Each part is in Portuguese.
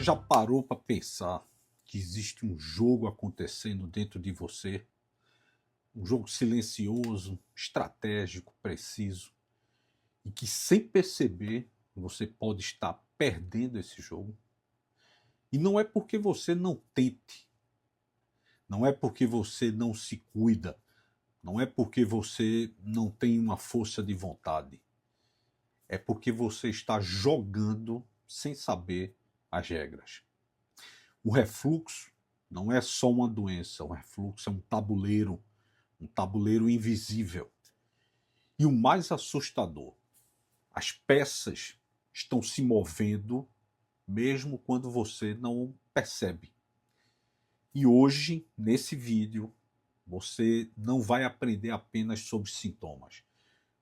já parou para pensar que existe um jogo acontecendo dentro de você? Um jogo silencioso, estratégico, preciso, e que sem perceber você pode estar perdendo esse jogo? E não é porque você não tente, não é porque você não se cuida, não é porque você não tem uma força de vontade. É porque você está jogando sem saber as regras. O refluxo não é só uma doença, o refluxo é um tabuleiro invisível. E o mais assustador, as peças estão se movendo mesmo quando você não percebe. E hoje, nesse vídeo, você não vai aprender apenas sobre sintomas.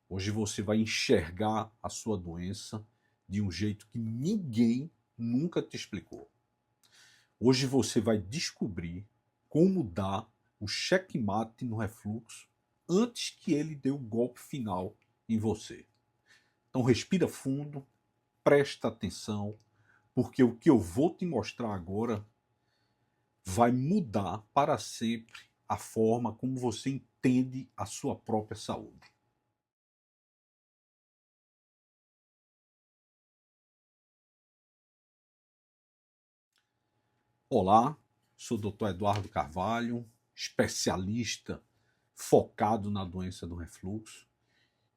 Hoje você vai enxergar a sua doença de um jeito que ninguém nunca te explicou. Hoje você vai descobrir como dar o checkmate no refluxo antes que ele dê o golpe final em você. Então respira fundo, presta atenção, porque o que eu vou te mostrar agora vai mudar para sempre a forma como você entende a sua própria saúde. Olá, sou o Dr. Eduardo Carvalho, especialista focado na doença do refluxo,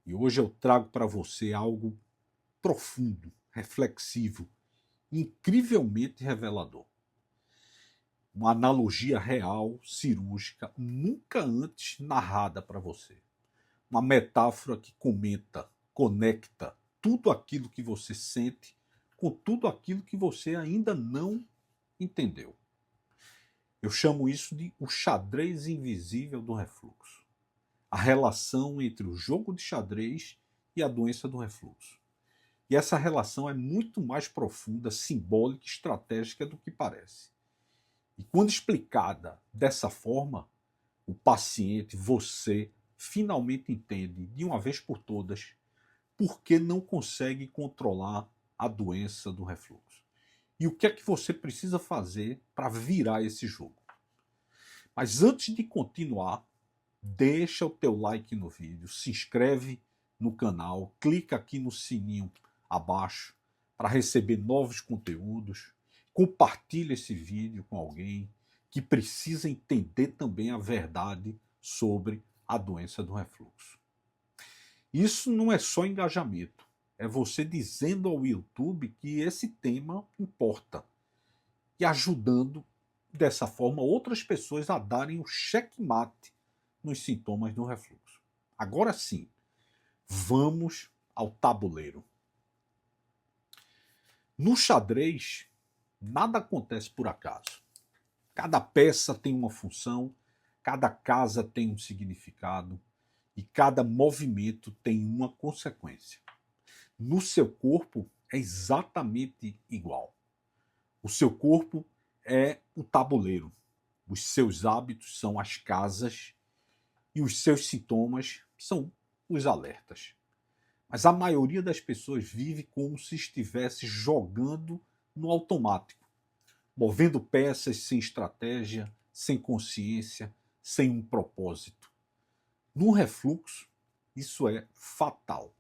e hoje eu trago para você algo profundo, reflexivo, incrivelmente revelador. Uma analogia real, cirúrgica, nunca antes narrada para você. Uma metáfora que conecta tudo aquilo que você sente com tudo aquilo que você ainda não entendeu. Eu chamo isso de o xadrez invisível do refluxo. A relação entre o jogo de xadrez e a doença do refluxo. E essa relação é muito mais profunda, simbólica e estratégica do que parece. E quando explicada dessa forma, o paciente, você, finalmente entende, de uma vez por todas, por que não consegue controlar a doença do refluxo. E o que é que você precisa fazer para virar esse jogo. Mas antes de continuar, deixa o teu like no vídeo, se inscreve no canal, clica aqui no sininho abaixo para receber novos conteúdos, compartilha esse vídeo com alguém que precisa entender também a verdade sobre a doença do refluxo. Isso não é só engajamento, é você dizendo ao YouTube que esse tema importa e ajudando dessa forma outras pessoas a darem o checkmate nos sintomas do refluxo. Agora sim, vamos ao tabuleiro. No xadrez, nada acontece por acaso. Cada peça tem uma função, cada casa tem um significado e cada movimento tem uma consequência. No seu corpo é exatamente igual. O seu corpo é o tabuleiro. Os seus hábitos são as casas e os seus sintomas são os alertas. Mas a maioria das pessoas vive como se estivesse jogando no automático, movendo peças sem estratégia, sem consciência, sem um propósito. No refluxo, isso é fatal.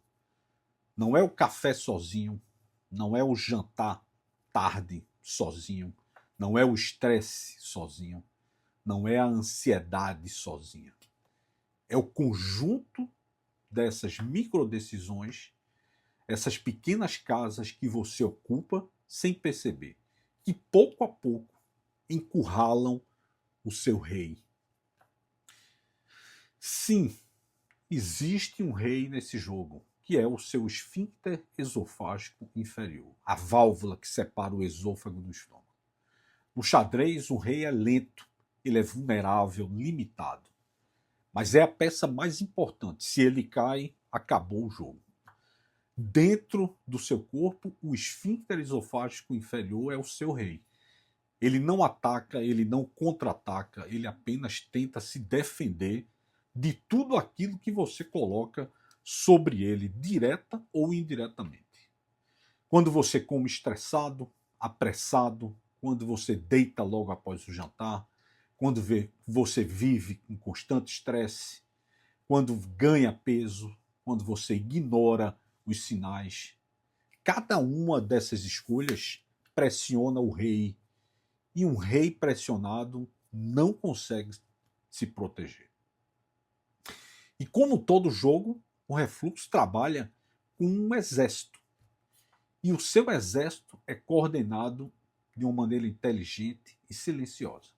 Não é o café sozinho, não é o jantar tarde sozinho, não é o estresse sozinho, não é a ansiedade sozinha. É o conjunto dessas microdecisões, essas pequenas casas que você ocupa sem perceber, que pouco a pouco encurralam o seu rei. Sim, existe um rei nesse jogo, que é o seu esfíncter esofágico inferior, a válvula que separa o esôfago do estômago. No xadrez, o rei é lento, ele é vulnerável, limitado. Mas é a peça mais importante. Se ele cai, acabou o jogo. Dentro do seu corpo, o esfíncter esofágico inferior é o seu rei. Ele não ataca, ele não contra-ataca, ele apenas tenta se defender de tudo aquilo que você coloca sobre ele, direta ou indiretamente. Quando você come estressado, apressado, quando você deita logo após o jantar, quando você vive com constante estresse, quando ganha peso, quando você ignora os sinais. Cada uma dessas escolhas pressiona o rei, e um rei pressionado não consegue se proteger. E como todo jogo, o refluxo trabalha com um exército. E o seu exército é coordenado de uma maneira inteligente e silenciosa.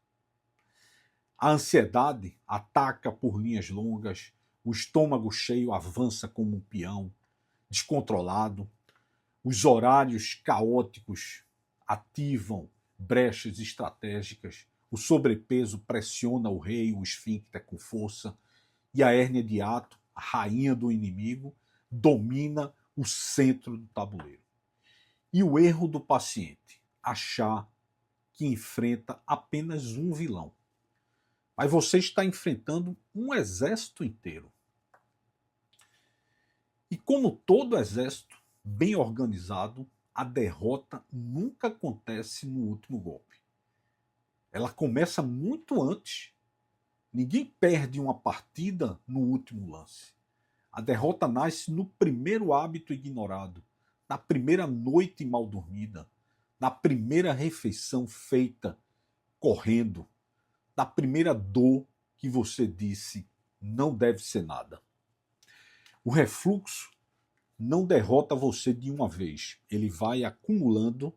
A ansiedade ataca por linhas longas, o estômago cheio avança como um peão, descontrolado, os horários caóticos ativam brechas estratégicas, o sobrepeso pressiona o rei, o esfíncter com força, e a hérnia de hiato, a rainha do inimigo, domina o centro do tabuleiro. E o erro do paciente, achar que enfrenta apenas um vilão. Mas você está enfrentando um exército inteiro. E como todo exército bem organizado, a derrota nunca acontece no último golpe. Ela começa muito antes. Ninguém perde uma partida no último lance. A derrota nasce no primeiro hábito ignorado, na primeira noite mal dormida, na primeira refeição feita correndo, na primeira dor que você disse não deve ser nada. O refluxo não derrota você de uma vez. Ele vai acumulando,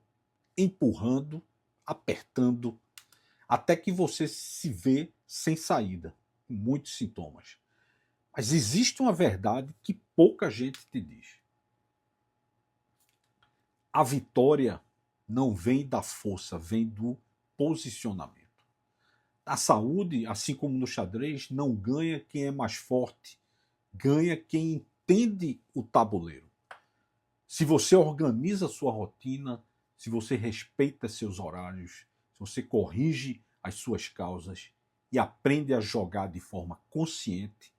empurrando, apertando, até que você se vê sem saída, com muitos sintomas. Mas existe uma verdade que pouca gente te diz. A vitória não vem da força, vem do posicionamento. Na saúde, assim como no xadrez, não ganha quem é mais forte, ganha quem entende o tabuleiro. Se você organiza sua rotina, se você respeita seus horários, se você corrige as suas causas e aprende a jogar de forma consciente,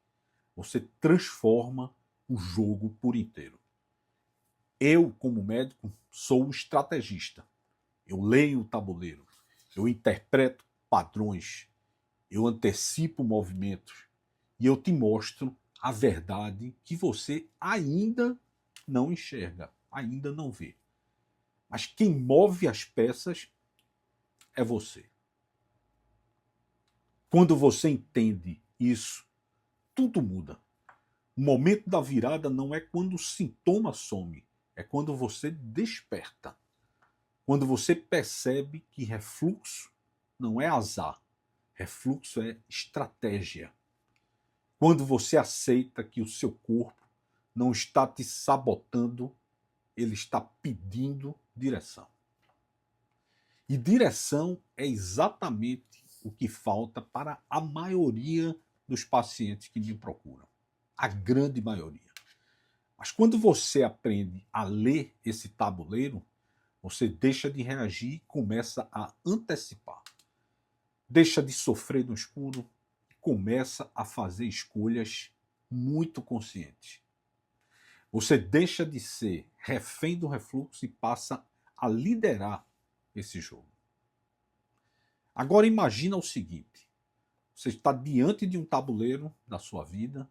você transforma o jogo por inteiro. Eu, como médico, sou um estrategista. Eu leio o tabuleiro, eu interpreto padrões, eu antecipo movimentos e eu te mostro a verdade que você ainda não enxerga, ainda não vê. Mas quem move as peças é você. Quando você entende isso, tudo muda. O momento da virada não é quando o sintoma some, é quando você desperta. Quando você percebe que refluxo não é azar, refluxo é estratégia. Quando você aceita que o seu corpo não está te sabotando, ele está pedindo direção. E direção é exatamente o que falta para a maioria dos pacientes que me procuram. A grande maioria. Mas quando você aprende a ler esse tabuleiro, você deixa de reagir e começa a antecipar. Deixa de sofrer no escuro e começa a fazer escolhas muito conscientes. Você deixa de ser refém do refluxo e passa a liderar esse jogo. Agora imagina o seguinte: você está diante de um tabuleiro da sua vida,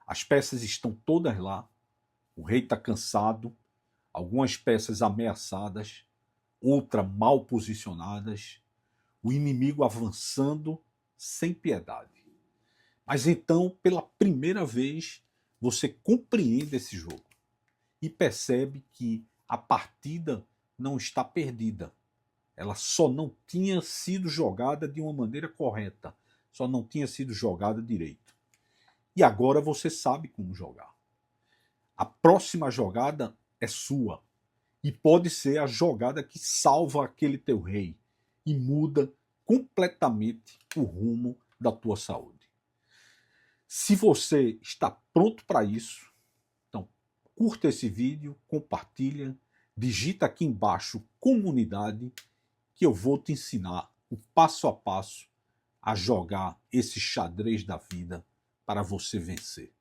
as peças estão todas lá, o rei está cansado, algumas peças ameaçadas, outras mal posicionadas, o inimigo avançando sem piedade. Mas então, pela primeira vez, você compreende esse jogo e percebe que a partida não está perdida. Ela só não tinha sido jogada de uma maneira correta, só não tinha sido jogada direito. E agora você sabe como jogar. A próxima jogada é sua e pode ser a jogada que salva aquele teu rei e muda completamente o rumo da tua saúde. Se você está pronto para isso, então curta esse vídeo, compartilha, digita aqui embaixo comunidade que eu vou te ensinar o passo a passo a jogar esse xadrez da vida para você vencer.